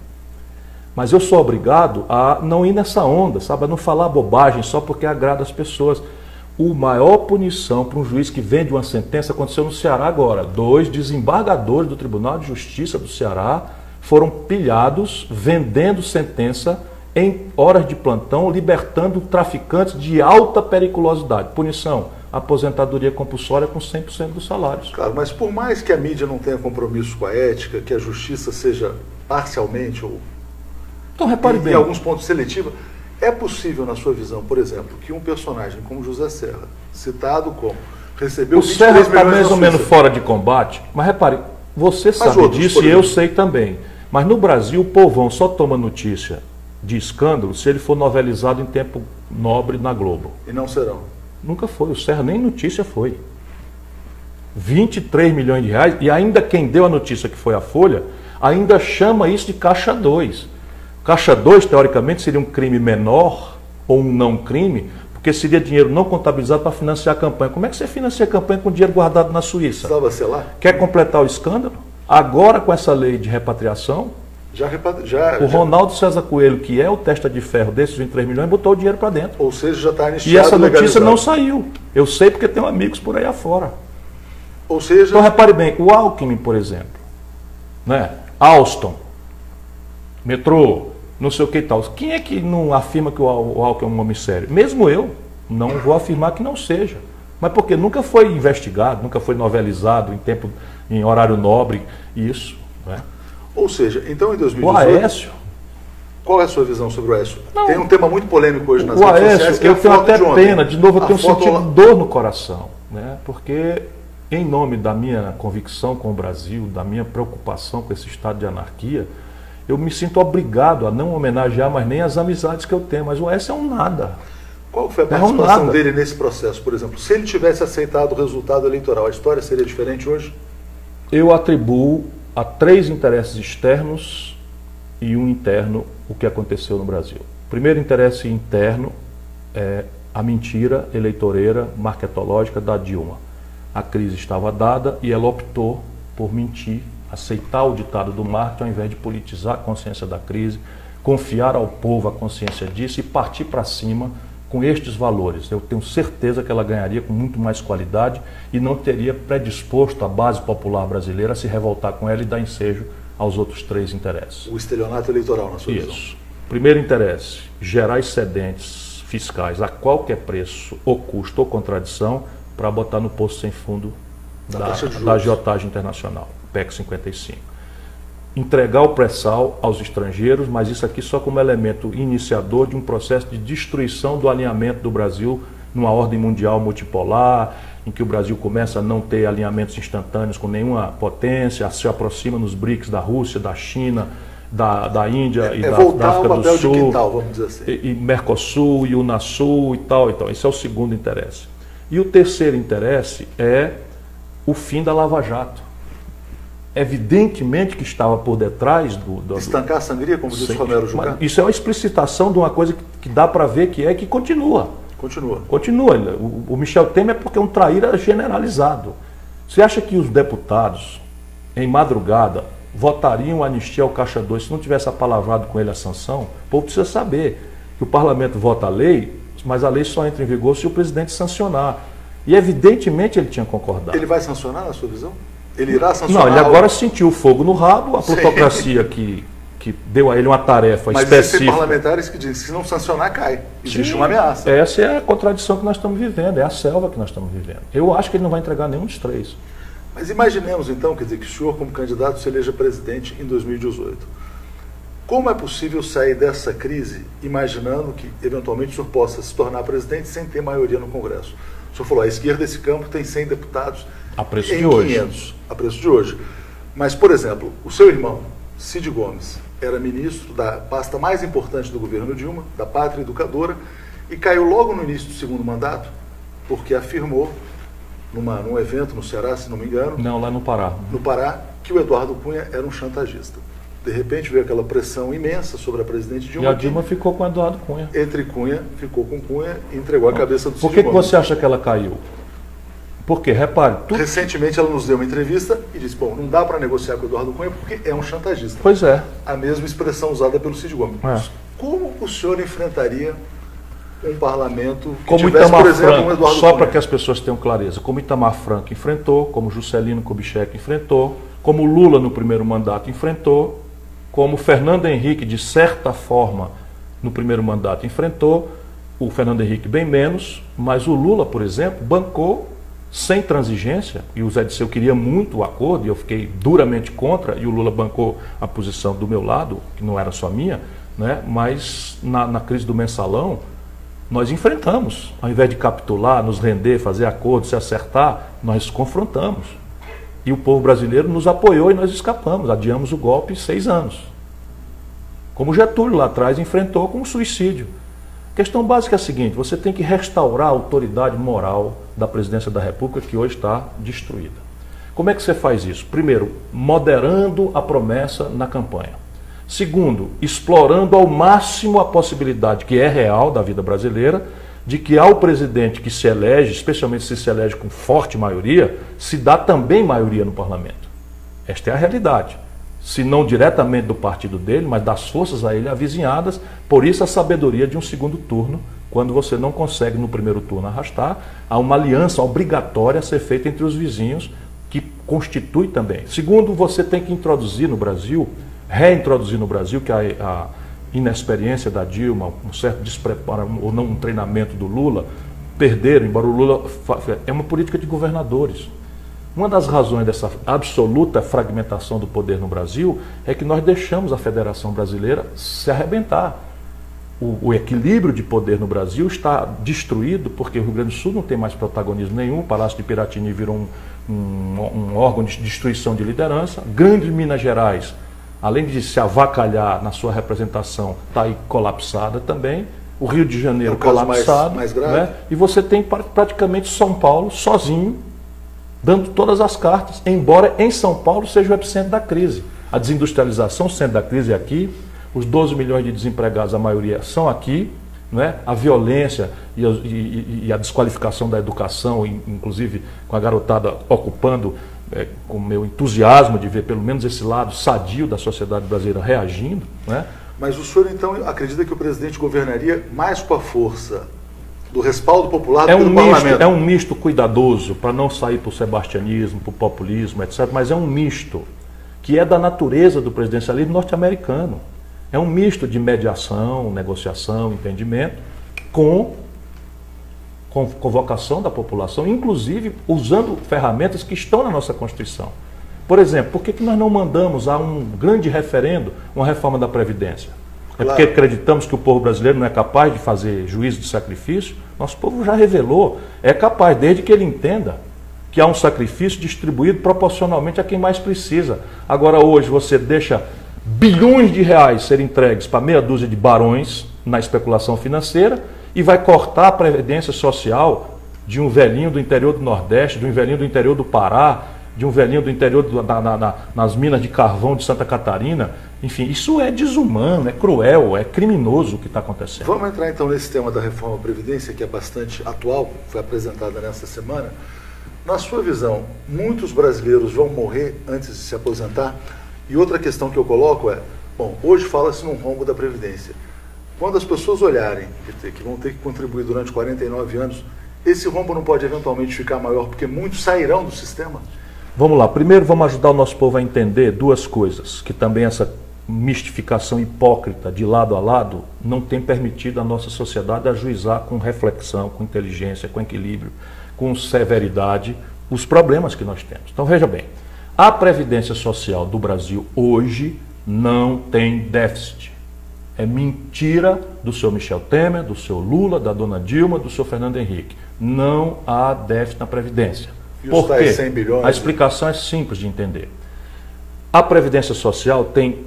Mas eu sou obrigado a não ir nessa onda, sabe? A não falar bobagem só porque agrada as pessoas. O maior punição para um juiz que vende uma sentença aconteceu no Ceará agora. 2 desembargadores do Tribunal de Justiça do Ceará foram pilhados vendendo sentença em horas de plantão, libertando traficantes de alta periculosidade. Punição, aposentadoria compulsória com 100% dos salários. Claro, mas por mais que a mídia não tenha compromisso com a ética, que a justiça seja parcialmente ou então, repare bem, em alguns pontos seletiva, é possível, na sua visão, por exemplo, que um personagem como José Serra, citado como recebeu o Serra 23 está milhões mais ou na menos Suíça. fora de combate, mas repare, você sabe outros, disso por e eu exemplo. sei também. Mas no Brasil o povão só toma notícia de escândalo se ele for novelizado em tempo nobre na Globo. E não serão. Nunca foi, o Serra nem notícia foi. 23 milhões de reais, e ainda quem deu a notícia, que foi a Folha, ainda chama isso de Caixa 2. Caixa 2, teoricamente, seria um crime menor ou um não crime, porque seria dinheiro não contabilizado para financiar a campanha. Como é que você financia a campanha com dinheiro guardado na Suíça? Precisava ser lá? Quer completar o escândalo? Agora, com essa lei de repatriação, o Ronaldo César Coelho, que é o testa de ferro desses 23 milhões, botou o dinheiro para dentro. Ou seja, já está anistiado. E essa notícia legalizado. não saiu. Eu sei porque tenho amigos por aí afora. Ou seja, Então, repare bem, o Alckmin, por exemplo, né? Alstom, metrô, não sei o que e tal. Quem é que não afirma que o Alckmin é um homem sério? Mesmo eu não vou afirmar que não seja. Mas porque nunca foi investigado, nunca foi novelizado em horário nobre, isso. Né? Ou seja, então em O 2018... Aécio. Qual é a sua visão sobre o Aécio? Não. Tem um tema muito polêmico hoje nas O redes sociais, Aécio, que é a eu tenho foto até de ontem. pena, de novo eu A tenho foto sentido lá- dor no coração, né? Porque em nome da minha convicção com o Brasil, da minha preocupação com esse estado de anarquia, eu me sinto obrigado a não homenagear mais nem as amizades que eu tenho, mas o Aécio é um nada. Qual foi a Não, participação nada. dele nesse processo, por exemplo? Se ele tivesse aceitado o resultado eleitoral, a história seria diferente hoje? Eu atribuo a 3 interesses externos e um interno o que aconteceu no Brasil. O primeiro interesse interno é a mentira eleitoreira marketológica da Dilma. A crise estava dada e ela optou por mentir, aceitar o ditado do marketing ao invés de politizar a consciência da crise, confiar ao povo a consciência disso e partir para cima com estes valores. Eu tenho certeza que ela ganharia com muito mais qualidade e não teria predisposto a base popular brasileira a se revoltar com ela e dar ensejo aos outros 3 interesses. O estelionato eleitoral, na sua visão? Isso. Primeiro interesse, gerar excedentes fiscais a qualquer preço, ou custo, ou contradição, para botar no poço sem fundo da agiotagem internacional, PEC 55. Entregar o pré-sal aos estrangeiros, mas isso aqui só como elemento iniciador de um processo de destruição do alinhamento do Brasil numa ordem mundial multipolar, em que o Brasil começa a não ter alinhamentos instantâneos com nenhuma potência, se aproxima nos BRICS da Rússia, da China, da Índia e da África do papel Sul, de quintal, vamos dizer assim. e Mercosul, e Unasul e tal. Esse é o segundo interesse. E o terceiro interesse é o fim da Lava Jato. Evidentemente que estava por detrás do Estancar a sangria, como disse Romero Jucá? Isso é uma explicitação de uma coisa que dá para ver que continua. Continua. Continua. O Michel Temer é porque é um traíra generalizado. Você acha que os deputados, em madrugada, votariam a anistia ao Caixa 2 se não tivesse apalavrado com ele a sanção? O povo precisa saber que o parlamento vota a lei, mas a lei só entra em vigor se o presidente sancionar. E evidentemente ele tinha concordado. Ele vai sancionar, na sua visão? Ele irá sancionar? Não, ele agora sentiu o fogo no rabo, a plutocracia que deu a ele uma tarefa mas específica. existem parlamentares que dizem que se não sancionar, cai. Existe Sim, uma ameaça. Essa é a contradição que nós estamos vivendo, é a selva que nós estamos vivendo. Eu acho que ele não vai entregar nenhum dos 3. Mas imaginemos então, quer dizer, que o senhor como candidato se eleja presidente em 2018. Como é possível sair dessa crise imaginando que eventualmente o senhor possa se tornar presidente sem ter maioria no Congresso? O senhor falou, a esquerda desse campo tem 100 deputados A preço em de hoje. 500, a preço de hoje. Mas, por exemplo, o seu irmão, Cid Gomes, era ministro da pasta mais importante do governo Dilma, da Pátria Educadora, e caiu logo no início do segundo mandato, porque afirmou, num evento no Ceará, se não me engano, Não, lá no Pará. no Pará, que o Eduardo Cunha era um chantagista. De repente veio aquela pressão imensa sobre a presidente Dilma. E a Dilma ficou com o Eduardo Cunha. Entre Cunha, ficou com Cunha e entregou a cabeça do Por Cid que Gomes. você acha que ela caiu? Porque, repare... Recentemente ela nos deu uma entrevista e disse, bom, não dá para negociar com o Eduardo Cunha porque é um chantagista. Pois é. A mesma expressão usada pelo Cid Gomes. Como o senhor enfrentaria um parlamento que como tivesse, Itamar por exemplo, Franco, um Eduardo só Cunha? para que as pessoas tenham clareza, como Itamar Franco enfrentou, como Juscelino Kubitschek enfrentou, como Lula no primeiro mandato enfrentou, como Fernando Henrique, de certa forma, no primeiro mandato enfrentou, o Fernando Henrique bem menos, mas o Lula, por exemplo, bancou sem transigência, e o Zé Disseu queria muito o acordo, e eu fiquei duramente contra, e o Lula bancou a posição do meu lado, que não era só minha, né? Mas na crise do mensalão, nós enfrentamos. Ao invés de capitular, nos render, fazer acordo, se acertar, nós confrontamos. E o povo brasileiro nos apoiou e nós escapamos, adiamos o golpe 6 anos. Como Getúlio lá atrás enfrentou com o suicídio. A questão básica é a seguinte, você tem que restaurar a autoridade moral da presidência da República, que hoje está destruída. Como é que você faz isso? Primeiro, moderando a promessa na campanha. Segundo, explorando ao máximo a possibilidade, que é real da vida brasileira, de que ao presidente que se elege, especialmente se elege com forte maioria, se dá também maioria no parlamento. Esta é a realidade. Se não diretamente do partido dele, mas das forças a ele avizinhadas, por isso a sabedoria de um segundo turno, quando você não consegue no primeiro turno arrastar, há uma aliança obrigatória a ser feita entre os vizinhos, que constitui também. Segundo, você tem que introduzir no Brasil, reintroduzir no Brasil, que a inexperiência da Dilma, um certo despreparo, ou não um treinamento do Lula, perderam, embora o Lula... É uma política de governadores. Uma das razões dessa absoluta fragmentação do poder no Brasil é que nós deixamos a Federação Brasileira se arrebentar. O equilíbrio de poder no Brasil está destruído porque o Rio Grande do Sul não tem mais protagonismo nenhum, o Palácio de Piratini virou um órgão de destruição de liderança. Grande Minas Gerais, além de se avacalhar na sua representação, está aí colapsada também. O Rio de Janeiro colapsado. Mais grave. Né? E você tem praticamente São Paulo sozinho, dando todas as cartas, embora em São Paulo seja o epicentro da crise. A desindustrialização, o centro da crise é aqui, os 12 milhões de desempregados, a maioria são aqui, né? A violência e a desqualificação da educação, inclusive com a garotada ocupando, com o meu entusiasmo de ver pelo menos esse lado sadio da sociedade brasileira reagindo. Né? Mas o senhor então acredita que o presidente governaria mais com a força do respaldo popular do que do parlamento? É um misto cuidadoso, para não sair para o sebastianismo, para o populismo, etc. Mas é um misto que é da natureza do presidencialismo norte-americano. É um misto de mediação, negociação, entendimento, com convocação da população, inclusive usando ferramentas que estão na nossa Constituição. Por exemplo, por que nós não mandamos a um grande referendo uma reforma da Previdência? É porque acreditamos que o povo brasileiro não é capaz de fazer juízo de sacrifício? Nosso povo já revelou, é capaz, desde que ele entenda que há um sacrifício distribuído proporcionalmente a quem mais precisa. Agora hoje você deixa bilhões de reais serem entregues para meia dúzia de barões na especulação financeira e vai cortar a previdência social de um velhinho do interior do Nordeste, de um velhinho do interior do Pará, de um velhinho do interior nas minas de carvão de Santa Catarina. Enfim, isso é desumano, é cruel, é criminoso o que está acontecendo. Vamos entrar então nesse tema da reforma da Previdência, que é bastante atual, foi apresentada nessa semana. Na sua visão, muitos brasileiros vão morrer antes de se aposentar? E outra questão que eu coloco é, bom, hoje fala-se num rombo da Previdência. Quando as pessoas olharem que vão ter que contribuir durante 49 anos, esse rombo não pode eventualmente ficar maior, porque muitos sairão do sistema? Vamos lá, primeiro vamos ajudar o nosso povo a entender duas coisas, que também essa mistificação hipócrita de lado a lado não tem permitido a nossa sociedade ajuizar com reflexão, com inteligência, com equilíbrio, com severidade os problemas que nós temos. Então veja bem, a Previdência Social do Brasil hoje não tem déficit. É mentira do senhor Michel Temer, do senhor Lula, da dona Dilma, do senhor Fernando Henrique. Não há déficit na Previdência. Por quê? 100 bilhões, a explicação é simples de entender. A Previdência Social tem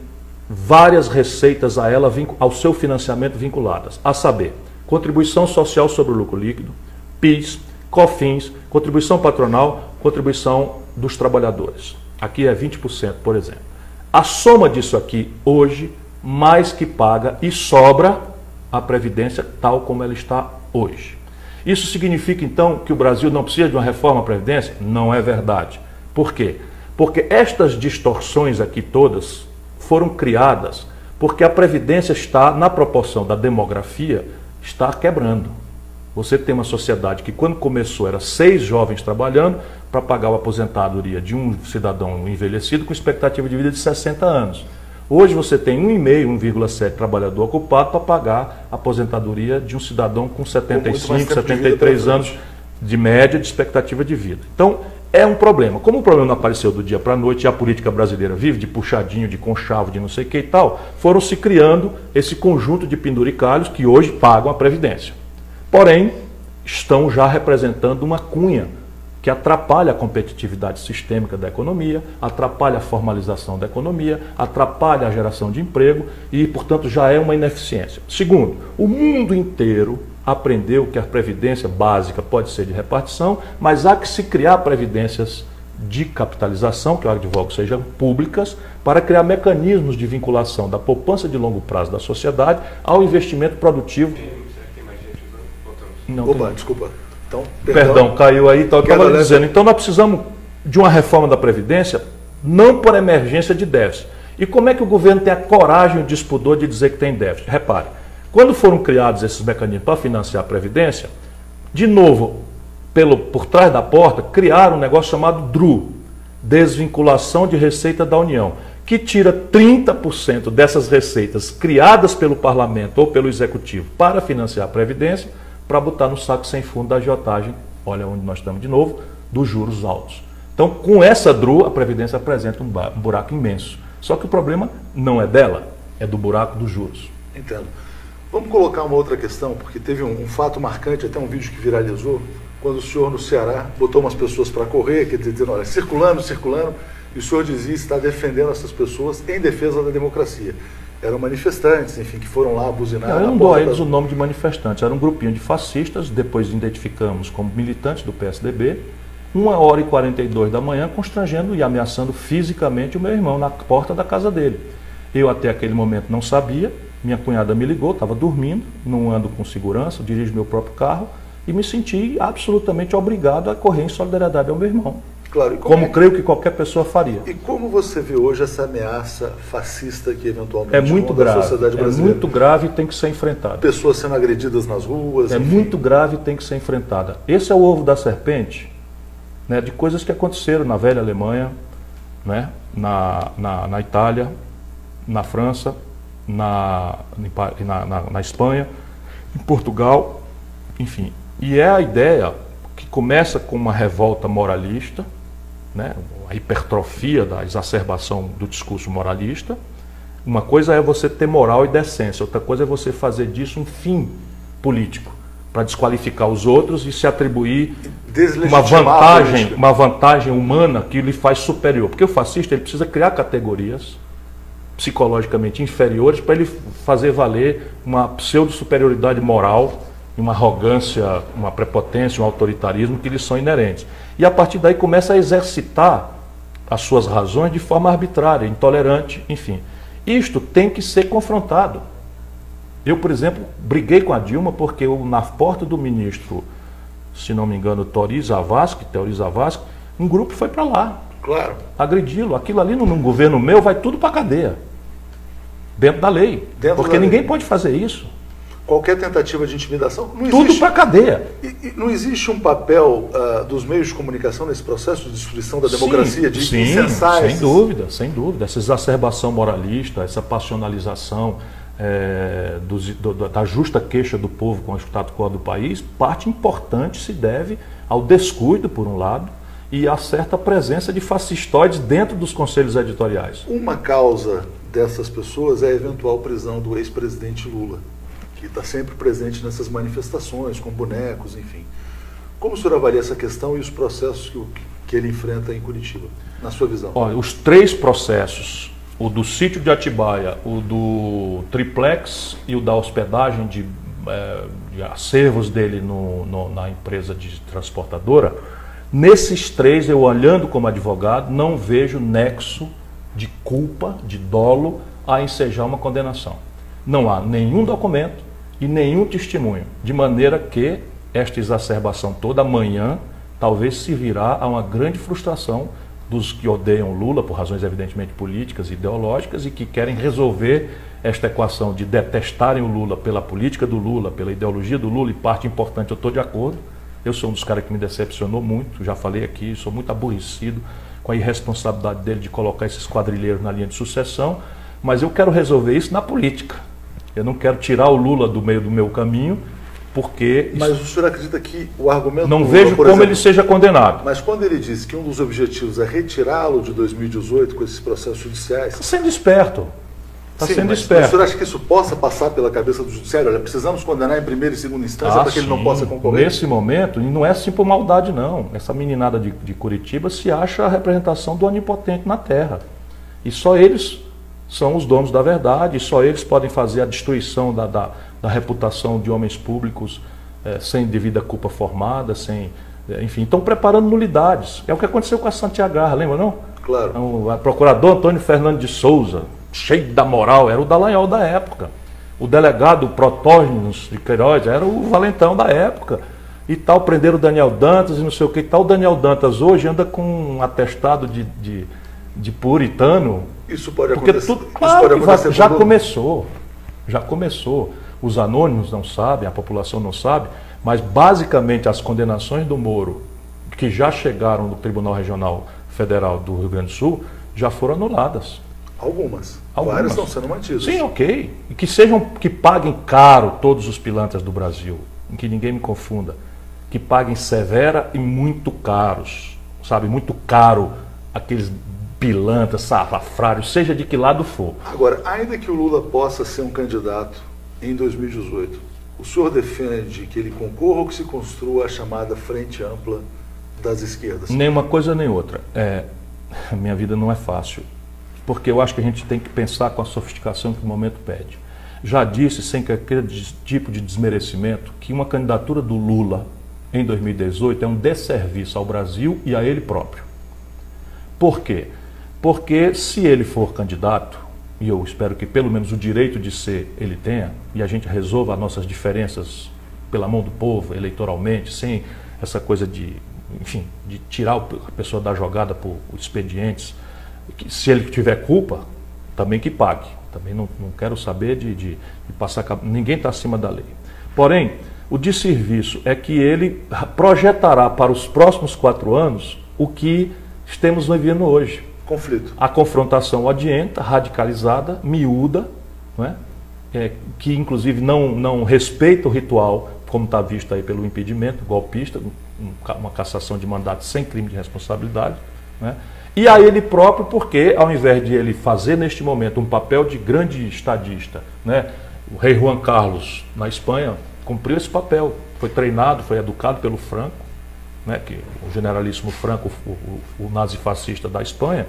várias receitas a ela, ao seu financiamento vinculadas, a saber, contribuição social sobre o lucro líquido, PIS, COFINS, contribuição patronal, contribuição dos trabalhadores. Aqui é 20%, por exemplo. A soma disso aqui, hoje, mais que paga e sobra a Previdência tal como ela está hoje. Isso significa, então, que o Brasil não precisa de uma reforma da Previdência? Não é verdade. Por quê? Porque estas distorções aqui todas foram criadas porque a Previdência está, na proporção da demografia, está quebrando. Você tem uma sociedade que, quando começou, era 6 jovens trabalhando para pagar a aposentadoria de um cidadão envelhecido com expectativa de vida de 60 anos. Hoje você tem 1,5, 1,7 trabalhador ocupado para pagar a aposentadoria de um cidadão com 75, 73 anos de média de expectativa de vida. Então, é um problema. Como o problema não apareceu do dia para a noite e a política brasileira vive de puxadinho, de conchavo, de não sei o que e tal, foram se criando esse conjunto de penduricalhos que hoje pagam a Previdência. Porém, estão já representando uma cunha que atrapalha a competitividade sistêmica da economia, atrapalha a formalização da economia, atrapalha a geração de emprego e, portanto, já é uma ineficiência. Segundo, o mundo inteiro aprendeu que a previdência básica pode ser de repartição, mas há que se criar previdências de capitalização, que eu advogo sejam públicas, para criar mecanismos de vinculação da poupança de longo prazo da sociedade ao investimento produtivo. Não, opa, desculpa. Então, perdão, caiu aí. Então, eu estava dizendo, então nós precisamos de uma reforma da Previdência, não por emergência de déficit. E como é que o governo tem a coragem e o despudor de dizer que tem déficit? Repare, quando foram criados esses mecanismos para financiar a Previdência, de novo, por trás da porta, criaram um negócio chamado DRU, Desvinculação de Receita da União, que tira 30% dessas receitas criadas pelo Parlamento ou pelo Executivo para financiar a Previdência, para botar no saco sem fundo da agiotagem, olha onde nós estamos de novo, dos juros altos. Então, com essa DRU, a Previdência apresenta um buraco imenso. Só que o problema não é dela, é do buraco dos juros. Entendo. Vamos colocar uma outra questão, porque teve um fato marcante, até um vídeo que viralizou, quando o senhor no Ceará botou umas pessoas para correr, quer dizer, olha, circulando, e o senhor dizia estar defendendo essas pessoas em defesa da democracia. Eram manifestantes, enfim, que foram lá buzinar. Eu não dou a eles o nome de manifestantes, era um grupinho de fascistas, depois identificamos como militantes do PSDB, 1h42 da manhã, constrangendo e ameaçando fisicamente o meu irmão na porta da casa dele. Eu até aquele momento não sabia, minha cunhada me ligou, estava dormindo, não ando com segurança, dirijo meu próprio carro e me senti absolutamente obrigado a correr em solidariedade ao meu irmão. Claro, como creio que qualquer pessoa faria. E como você vê hoje essa ameaça fascista que eventualmente é muito grave, a sociedade brasileira? É muito grave e tem que ser enfrentada. Pessoas sendo agredidas nas ruas. É muito grave e tem que ser enfrentada. Esse é o ovo da serpente, né, de coisas que aconteceram na velha Alemanha, né, na Itália, na França, na Espanha, em Portugal, enfim. E é a ideia que começa com uma revolta moralista, né, a hipertrofia da exacerbação do discurso moralista. Uma coisa é você ter moral e decência, outra coisa é você fazer disso um fim político, para desqualificar os outros e se atribuir uma vantagem humana que lhe faz superior. Porque o fascista ele precisa criar categorias psicologicamente inferiores para ele fazer valer uma pseudo-superioridade moral, uma arrogância, uma prepotência, um autoritarismo que lhes são inerentes. E a partir daí começa a exercitar as suas razões de forma arbitrária, intolerante, enfim. Isto tem que ser confrontado. Eu, por exemplo, briguei com a Dilma porque na porta do ministro, se não me engano, Teori Zavascki, um grupo foi para lá. Claro. Agredi-lo. Aquilo ali num governo meu vai tudo para a cadeia. Dentro da lei. Porque ninguém pode fazer isso. Qualquer tentativa de intimidação, não existe. Tudo para a cadeia. E não existe um papel dos meios de comunicação nesse processo de destruição da democracia, de incensar sem dúvida. Essa exacerbação moralista, essa passionalização da justa queixa do povo com o status quo do país, parte importante se deve ao descuido, por um lado, e a certa presença de fascistoides dentro dos conselhos editoriais. Uma causa dessas pessoas é a eventual prisão do ex-presidente Lula, que está sempre presente nessas manifestações, com bonecos, enfim. Como o senhor avalia essa questão e os processos que ele enfrenta em Curitiba, na sua visão? Olha, os 3 processos, o do sítio de Atibaia, o do triplex e o da hospedagem de acervos dele na empresa de transportadora, nesses 3, eu olhando como advogado, não vejo nexo de culpa, de dolo, a ensejar uma condenação. Não há nenhum documento e nenhum testemunho, de maneira que esta exacerbação toda amanhã talvez se virá a uma grande frustração dos que odeiam Lula, por razões evidentemente políticas e ideológicas, e que querem resolver esta equação de detestarem o Lula pela política do Lula, pela ideologia do Lula, e parte importante, eu estou de acordo. Eu sou um dos caras que me decepcionou muito, já falei aqui, sou muito aborrecido com a irresponsabilidade dele de colocar esses quadrilheiros na linha de sucessão, mas eu quero resolver isso na política. Eu não quero tirar o Lula do meio do meu caminho, porque... Mas o senhor acredita que o argumento... Não do Lula, vejo como ele seja condenado. Mas quando ele diz que um dos objetivos é retirá-lo de 2018 com esses processos judiciais... Está sendo esperto. Está sendo esperto. O senhor acha que isso possa passar pela cabeça do judiciário? Olha, precisamos condenar em primeira e segunda instância para que ele não possa concorrer? Nesse momento, e não é assim por maldade não. Essa meninada de Curitiba se acha a representação do onipotente na Terra. E só eles são os donos da verdade, e só eles podem fazer a destruição da reputação de homens públicos sem devida culpa formada, sem... enfim, estão preparando nulidades. É o que aconteceu com a Santiago, lembra não? Claro. O procurador Antônio Fernando de Souza, cheio da moral, era o Dallagnol da época. O delegado Protógenes de Queiroz era o valentão da época. E tal, prenderam o Daniel Dantas e não sei o que. Tal, o Daniel Dantas hoje anda com um atestado de puritano. Isso pode acontecer. Tudo, claro, já começou. Já começou. Os anônimos não sabem, a população não sabe, mas basicamente as condenações do Moro, que já chegaram no Tribunal Regional Federal do Rio Grande do Sul, já foram anuladas. Algumas. Várias estão sendo mantidas. Sim, ok. E que paguem caro todos os pilantras do Brasil, em que ninguém me confunda, que paguem severa e muito caros, sabe, muito caro aqueles pilantras, salafrários, seja de que lado for. Agora, ainda que o Lula possa ser um candidato em 2018, o senhor defende que ele concorra ou que se construa a chamada frente ampla das esquerdas? Nem uma coisa nem outra. A minha vida não é fácil, porque eu acho que a gente tem que pensar com a sofisticação que o momento pede. Já disse, sem qualquer tipo de desmerecimento, que uma candidatura do Lula em 2018 é um desserviço ao Brasil e a ele próprio. Por quê? Porque se ele for candidato, e eu espero que pelo menos o direito de ser ele tenha, e a gente resolva as nossas diferenças pela mão do povo, eleitoralmente, sem essa coisa de, enfim, de tirar a pessoa da jogada por expedientes, se ele tiver culpa, também que pague. Também não quero saber de passar... Ninguém está acima da lei. Porém, o desserviço é que ele projetará para os próximos 4 anos o que estamos vivendo hoje. Conflito. A confrontação odienta, radicalizada, miúda, não é? Que inclusive não respeita o ritual, como está visto aí pelo impedimento golpista, uma cassação de mandato sem crime de responsabilidade, né? E a ele próprio, porque ao invés de ele fazer neste momento um papel de grande estadista, né? O rei Juan Carlos, na Espanha, cumpriu esse papel, foi treinado, foi educado pelo Franco, né? Que o generalíssimo Franco, o nazifascista da Espanha,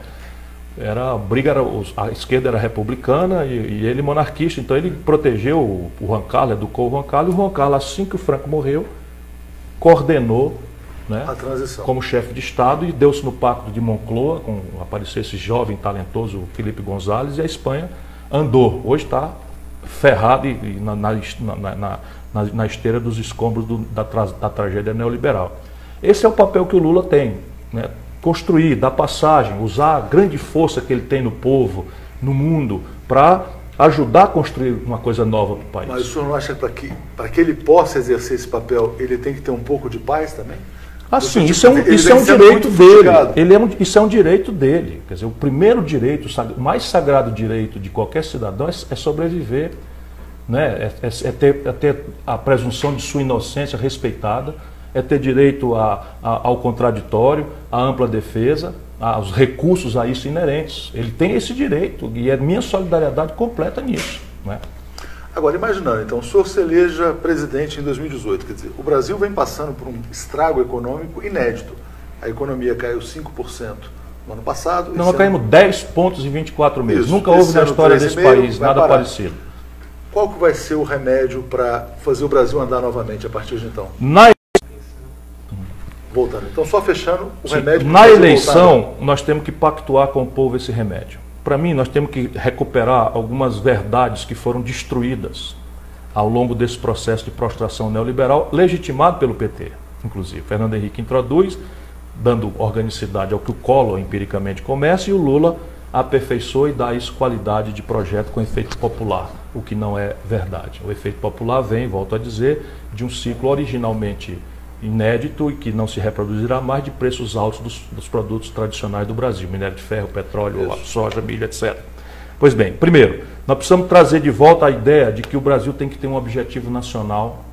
a esquerda era republicana e ele monarquista, então ele protegeu o Juan Carlos, educou o Juan Carlos, e o Juan Carlos, assim que o Franco morreu, coordenou, né, a transição como chefe de Estado, e deu-se no Pacto de Moncloa, apareceu esse jovem talentoso Felipe González, e a Espanha andou. Hoje está ferrada na esteira dos escombros da tragédia neoliberal. Esse é o papel que o Lula tem, né? Construir, dar passagem, usar a grande força que ele tem no povo, no mundo, para ajudar a construir uma coisa nova para o país. Mas o senhor não acha que para que ele possa exercer esse papel, ele tem que ter um pouco de paz também? Assim, isso é um direito dele. Isso é um direito dele. Quer dizer, o primeiro direito, o mais sagrado direito de qualquer cidadão é sobreviver, né? É ter a presunção de sua inocência respeitada, é ter direito ao contraditório, à ampla defesa, aos recursos a isso inerentes. Ele tem esse direito e é minha solidariedade completa nisso, né? Agora, imaginando, então, o senhor se eleja presidente em 2018, quer dizer, o Brasil vem passando por um estrago econômico inédito. A economia caiu 5% no ano passado. Nós caímos 10 pontos em 24 meses. Isso, nunca houve na história desse país nada parecido. Qual que vai ser o remédio para fazer o Brasil andar novamente a partir de então? Voltando. Então, só fechando, o remédio... Na eleição, nós temos que pactuar com o povo esse remédio. Para mim, nós temos que recuperar algumas verdades que foram destruídas ao longo desse processo de prostração neoliberal, legitimado pelo PT, inclusive. Fernando Henrique introduz, dando organicidade ao que o Collor empiricamente começa, e o Lula aperfeiçoa e dá isso qualidade de projeto com efeito popular, o que não é verdade. O efeito popular vem, volto a dizer, de um ciclo originalmente inédito e que não se reproduzirá mais, de preços altos dos produtos tradicionais do Brasil, minério de ferro, petróleo, soja, milho, etc. Pois bem, primeiro, nós precisamos trazer de volta a ideia de que o Brasil tem que ter um objetivo nacional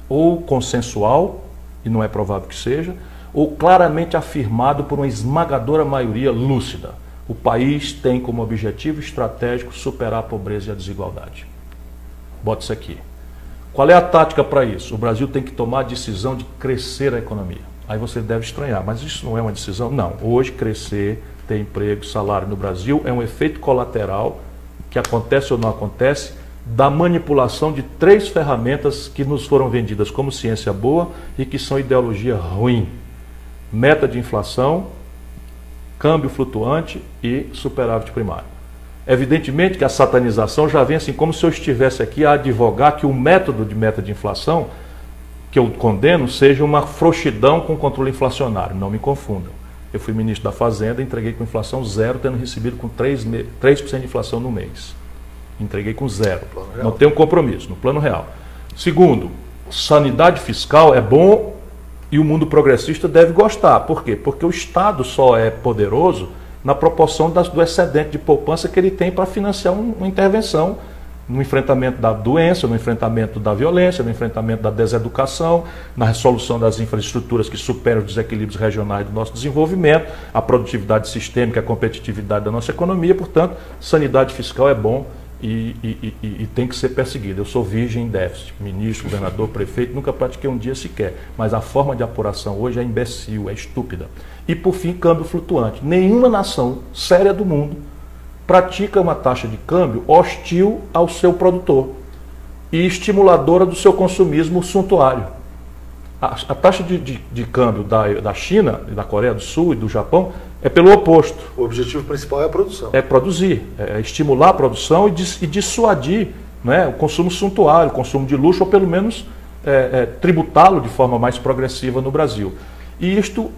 ou consensual, e não é provável que seja, ou claramente afirmado por uma esmagadora maioria lúcida. O país tem como objetivo estratégico superar a pobreza e a desigualdade. Bota isso aqui. Qual é a tática para isso? O Brasil tem que tomar a decisão de crescer a economia. Aí você deve estranhar, mas isso não é uma decisão? Não. Hoje crescer, ter emprego, salário no Brasil é um efeito colateral que acontece ou não acontece da manipulação de 3 ferramentas que nos foram vendidas como ciência boa e que são ideologia ruim. Meta de inflação, câmbio flutuante e superávit primário. Evidentemente que a satanização já vem assim, como se eu estivesse aqui a advogar que o método de meta de inflação, que eu condeno, seja uma frouxidão com controle inflacionário. Não me confundam. Eu fui ministro da Fazenda, entreguei com inflação zero, tendo recebido com 3% de inflação no mês. Entreguei com zero. Não tenho compromisso, no plano real. Segundo, sanidade fiscal é bom e o mundo progressista deve gostar. Por quê? Porque o Estado só é poderoso na proporção do excedente de poupança que ele tem para financiar uma intervenção no enfrentamento da doença, no enfrentamento da violência, no enfrentamento da deseducação, na resolução das infraestruturas que superam os desequilíbrios regionais do nosso desenvolvimento, a produtividade sistêmica, a competitividade da nossa economia. Portanto, sanidade fiscal é bom e tem que ser perseguida. Eu sou virgem em déficit, ministro, governador, prefeito, nunca pratiquei um dia sequer, mas a forma de apuração hoje é imbecil, é estúpida. E por fim, câmbio flutuante. Nenhuma nação séria do mundo pratica uma taxa de câmbio hostil ao seu produtor e estimuladora do seu consumismo suntuário. A taxa de câmbio da China, da Coreia do Sul e do Japão é pelo oposto. O objetivo principal é a produção. É produzir, é estimular a produção e dissuadir, né, o consumo suntuário, o consumo de luxo, ou pelo menos tributá-lo de forma mais progressiva no Brasil. E isto,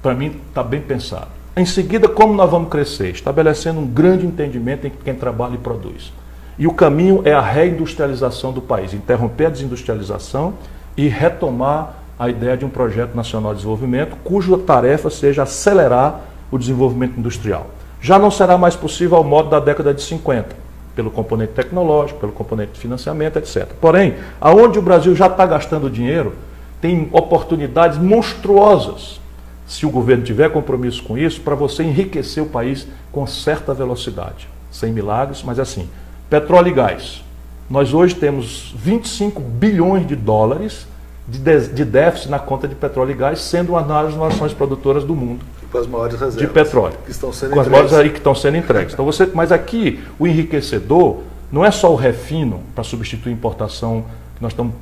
para mim, está bem pensado. Em seguida, como nós vamos crescer? Estabelecendo um grande entendimento em quem trabalha e produz. E o caminho é a reindustrialização do país, interromper a desindustrialização e retomar a ideia de um projeto nacional de desenvolvimento, cuja tarefa seja acelerar o desenvolvimento industrial. Já não será mais possível ao modo da década de 50, pelo componente tecnológico, pelo componente de financiamento, etc. Porém, aonde o Brasil já está gastando dinheiro, tem oportunidades monstruosas, se o governo tiver compromisso com isso, para você enriquecer o país com certa velocidade. Sem milagres, mas assim. Petróleo e gás. Nós hoje temos 25 bilhões de dólares de déficit na conta de petróleo e gás, sendo uma das nações produtoras do mundo. E com as maiores reservas de petróleo. Que estão sendo com as maiores aí que estão sendo entregues. Então mas aqui o enriquecedor não é só o refino para substituir a importação, que nós estamos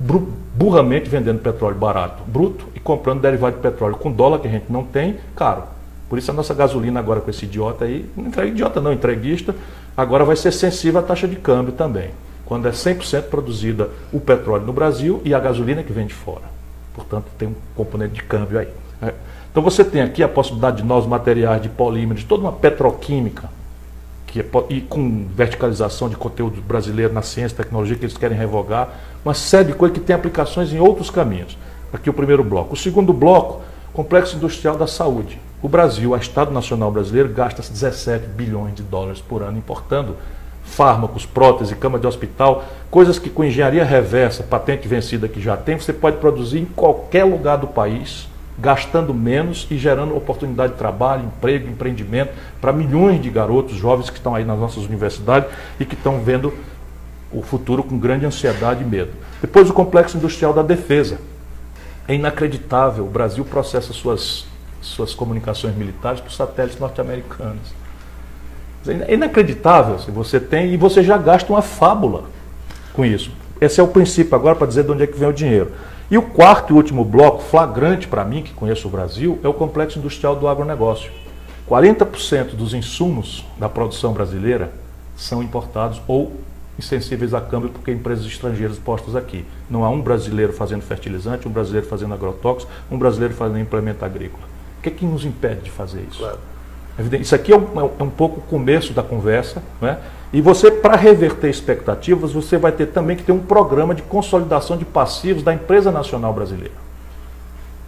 burramente vendendo petróleo barato, bruto, e comprando derivado de petróleo com dólar que a gente não tem, caro. Por isso a nossa gasolina agora com esse idiota aí, entreguista, agora vai ser sensível à taxa de câmbio também, quando é 100% produzida o petróleo no Brasil e a gasolina que vem de fora. Portanto, tem um componente de câmbio aí. Então você tem aqui a possibilidade de novos materiais, de polímeros, de toda uma petroquímica, e com verticalização de conteúdo brasileiro na ciência e tecnologia que eles querem revogar, uma série de coisas que tem aplicações em outros caminhos. Aqui o primeiro bloco. O segundo bloco, complexo industrial da saúde. O Brasil, o Estado Nacional Brasileiro, gasta 17 bilhões de dólares por ano importando fármacos, prótese, cama de hospital, coisas que com engenharia reversa, patente vencida que já tem, você pode produzir em qualquer lugar do país, gastando menos e gerando oportunidade de trabalho, emprego, empreendimento para milhões de garotos jovens que estão aí nas nossas universidades e que estão vendo o futuro com grande ansiedade e medo. Depois o complexo industrial da defesa. É inacreditável, o Brasil processa suas comunicações militares por satélites norte-americanos. É inacreditável se você tem, e você já gasta uma fábula com isso. Esse é o princípio agora para dizer de onde é que vem o dinheiro. E o quarto e último bloco, flagrante para mim, que conheço o Brasil, é o complexo industrial do agronegócio. 40% dos insumos da produção brasileira são importados ou insensíveis a câmbio porque empresas estrangeiras postas aqui. Não há um brasileiro fazendo fertilizante, um brasileiro fazendo agrotóxicos, um brasileiro fazendo implemento agrícola. O que é que nos impede de fazer isso? Claro. Isso aqui é um pouco o começo da conversa, né? E você, para reverter expectativas, você vai ter também que ter um programa de consolidação de passivos da empresa nacional brasileira.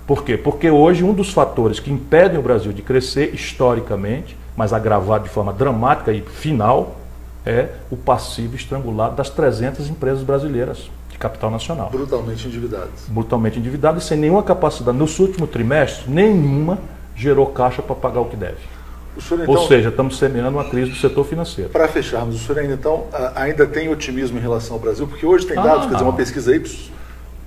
Por quê? Porque hoje um dos fatores que impedem o Brasil de crescer historicamente, mas agravado de forma dramática e final, é o passivo estrangulado das 300 empresas brasileiras de capital nacional. Brutalmente endividadas. Brutalmente endividadas e sem nenhuma capacidade. No último trimestre, nenhuma gerou caixa para pagar o que deve. Senhor, ou seja, estamos semeando uma crise do setor financeiro. Para fecharmos, o senhor ainda tem otimismo em relação ao Brasil? Porque hoje tem dados, quer dizer, uma pesquisa aí,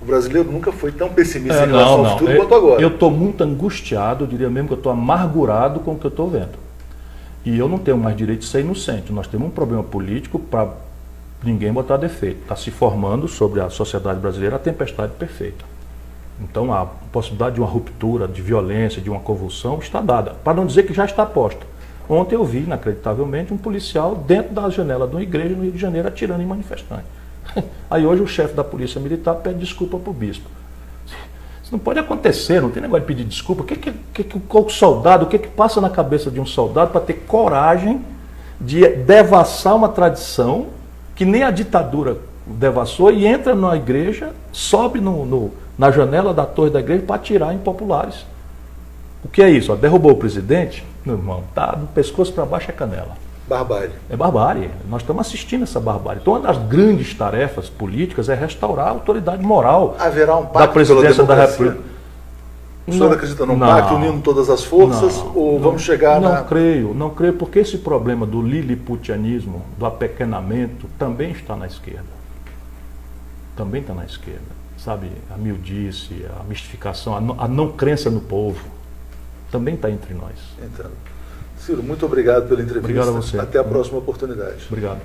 o brasileiro nunca foi tão pessimista em relação ao futuro quanto agora. Eu estou muito angustiado, eu diria mesmo que eu estou amargurado com o que eu estou vendo. E eu não tenho mais direito de ser inocente. Nós temos um problema político para ninguém botar defeito. Está se formando sobre a sociedade brasileira a tempestade perfeita. Então a possibilidade de uma ruptura, de violência, de uma convulsão está dada, para não dizer que já está posta. Ontem eu vi, inacreditavelmente, um policial dentro da janela de uma igreja no Rio de Janeiro atirando em manifestante. Aí hoje o chefe da polícia militar pede desculpa para o bispo. Isso não pode acontecer, não tem negócio de pedir desculpa. O soldado, o que passa na cabeça de um soldado para ter coragem de devassar uma tradição que nem a ditadura devassou e entra na igreja, sobe na janela da torre da igreja para atirar em populares. O que é isso? Derrubou o presidente? Meu irmão, tá do pescoço para baixo é canela. Barbárie. É barbárie. Nós estamos assistindo essa barbárie. Então, uma das grandes tarefas políticas é restaurar a autoridade moral. Haverá um pacto da presidência da República. O senhor acredita num pacto unindo todas as forças? Vamos chegar Não creio, porque esse problema do liliputianismo, do apequenamento, também está na esquerda. Também está na esquerda. Sabe, a miudice, a mistificação, a não crença no povo, também está entre nós. Entendo. Ciro, muito obrigado pela entrevista. Obrigado a você. Até a próxima oportunidade. Obrigado.